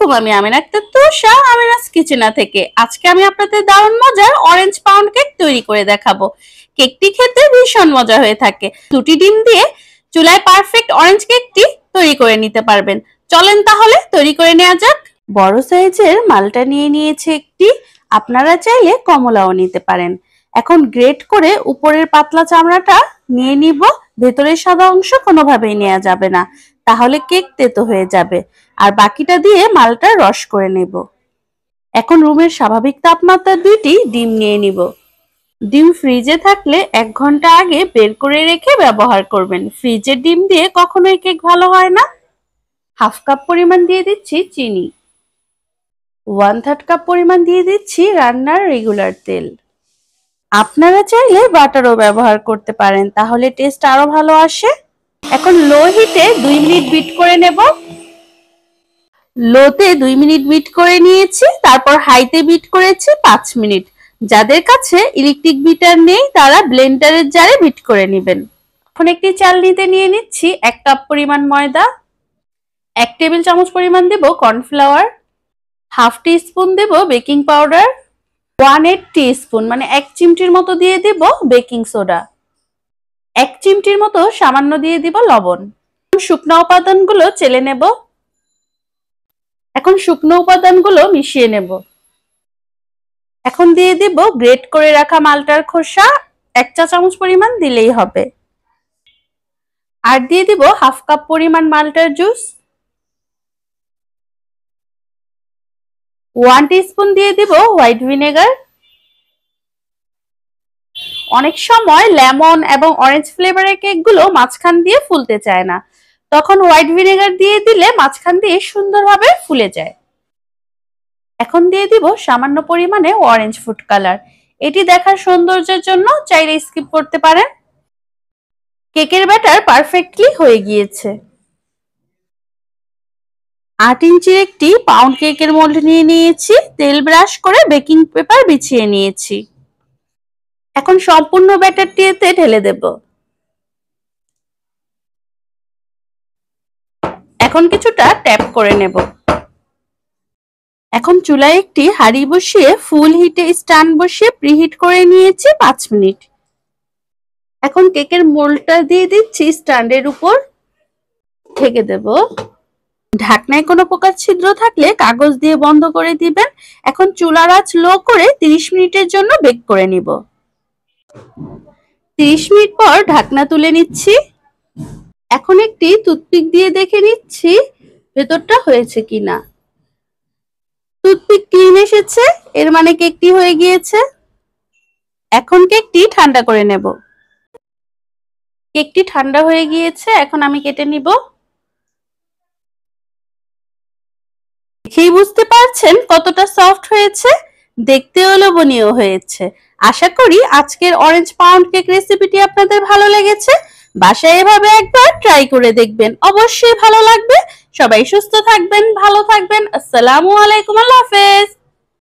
আলাইকুম, আমি আমিনা আক্তার তুষা, আমিনাস কিচেনা থেকে। আজকে আমি আপনাদের দারুণ মজার অরেঞ্জ পাউন্ড কেক তৈরি করে দেখাবো। কেকটি খেতে ভীষণ মজা হয়ে থাকে। 2টি ডিম দিয়ে চুলায় পারফেক্ট অরেঞ্জ কেকটি তৈরি করে নিতে পারবেন। চলেন তাহলে তৈরি করে নেওয়া যাক। বড় সাইজের মালটা নিয়ে নিয়েছি একটি, আপনারা চাইলে কমলাও নিতে পারেন। এখন গ্রেট করে উপরের পাতলা চামড়াটা নিয়ে নিব, ভেতরের সাদা অংশ কোনোভাবেই নেওয়া যাবে না, তাহলে কেক তেতো হয়ে যাবে। আর বাকিটা দিয়ে মালটা রস করে নেব। এখন রুমের স্বাভাবিক তাপমাত্রার 2টি ডিম নিয়ে নিব। ডিম ফ্রিজে থাকলে 1 ঘন্টা আগে বের করে রেখে ব্যবহার করবেন। ফ্রিজের ডিম দিয়ে কখনোই কেক ভালো হয় না। 1/2 কাপ পরিমাণ দিয়ে দিচ্ছি চিনি। 1/3 কাপ পরিমাণ দিয়ে দিচ্ছি রান্নার রেগুলার তেল। আপনারা চাইলে বাটারও ব্যবহার করতে পারেন, তাহলে টেস্ট আরো ভালো আসে। এখন লো হিটে 2 মিনিট বিট করে নেব। লোতে 2 মিনিট বিট করে নিয়েছি, তারপর হাইতে বিট করেছি 5 মিনিট। যাদের কাছে ইলেকট্রিক বিটার নেই তারা ব্লেন্ডারের জারে বিট করে নেবেন। এখন একটি চালনিতে নিয়ে নিচ্ছি 1 কাপ পরিমাণ ময়দা, 1 টেবিল চামচ পরিমাণ দেব কর্নফ্লাওয়ার, 1/2 টিস্পুন দেব বেকিং পাউডার, 1/8 টিস্পুন মানে 1 চিমটির মতো দিয়ে দেব বেকিং সোডা, 1 চিমটির মতো সামান্য দিয়ে দিব লবণ। শুকনো উপাদানগুলো চেলে নেব। এখন শুকনো উপাদানগুলো মিশিয়ে নেব। এখন দিয়ে দিব গ্রেট করে রাখা মালটার খোসা, 1 চা চামচ পরিমাণ দিলেই হবে। আর দিয়ে দিব 1/2 কাপ পরিমাণ মালটার জুস, 1 টিস্পুন দিয়ে দিব হোয়াইট ভিনেগার। অনেক সময় লেমন এবং অরেঞ্জ ফ্লেভারের কেকগুলো মাঝখান দিয়ে ফুলতে চায় না, তখন হোয়াইট ভিনেগার দিয়ে দিলে মাঝখান দিয়ে সুন্দরভাবে ফুলে যায়। এখন দিয়ে দিব সামান্য পরিমাণে অরেঞ্জ ফুড কালার। এটি দেখার সৌন্দর্যের জন্য চাইলে স্কিপ করতে পারেন। কেকের ব্যাটার পারফেক্টলি হয়ে গিয়েছে। 8 ইঞ্চির একটি পাউন্ড কেকের মোল্ড নিয়ে নিয়েছি, তেল ব্রাশ করে বেকিং পেপার বিছিয়ে নিয়েছি। এখন সম্পূর্ণ ব্যাটারটি এতে ঢেলে দেব। এখন কিছুটা ট্যাপ করে নেব। এখন চুলায় একটি হাঁড়ি বসিয়ে ফুল হিটে স্ট্যান্ড বসিয়ে প্রিহিট করে নিয়েছি 5 মিনিট। এখন কেকের মোল্ডটা দিয়ে দিচ্ছি স্ট্যান্ডের উপর, ঢেকে দেব। ঢাকনায় কোনো প্রকার ছিদ্র থাকলে কাগজ দিয়ে বন্ধ করে দিবেন। এখন চুলার আঁচ লো করে 30 মিনিটের জন্য বেক করে নিব। 30 মিনিট পর ঢাকনা তুলে নিচ্ছি। এখন একটি টুথপিক দিয়ে দেখে নিচ্ছি ভেতরটা হয়েছে কিনা। টুথপিক ক্লিন এসেছে, এর মানে কেকটি হয়ে গিয়েছে। এখন কেকটি ঠান্ডা করে নেব। কেকটি ঠান্ডা হয়ে গিয়েছে, এখন আমি কেটে নিব। দেখেই বুঝতে পারছেন কতটা সফট হয়েছে, দেখতেও লোভনীয় হয়েছে। আশা করি আজকের অরেঞ্জ পাউন্ড কেক রেসিপিটি আপনাদের ভালো লেগেছে। বাসায় এভাবে একবার ট্রাই করে দেখবেন, অবশ্যই ভালো লাগবে। সবাই সুস্থ থাকবেন, ভালো থাকবেন। আসসালামু আলাইকুম, আল্লাহ হাফেজ।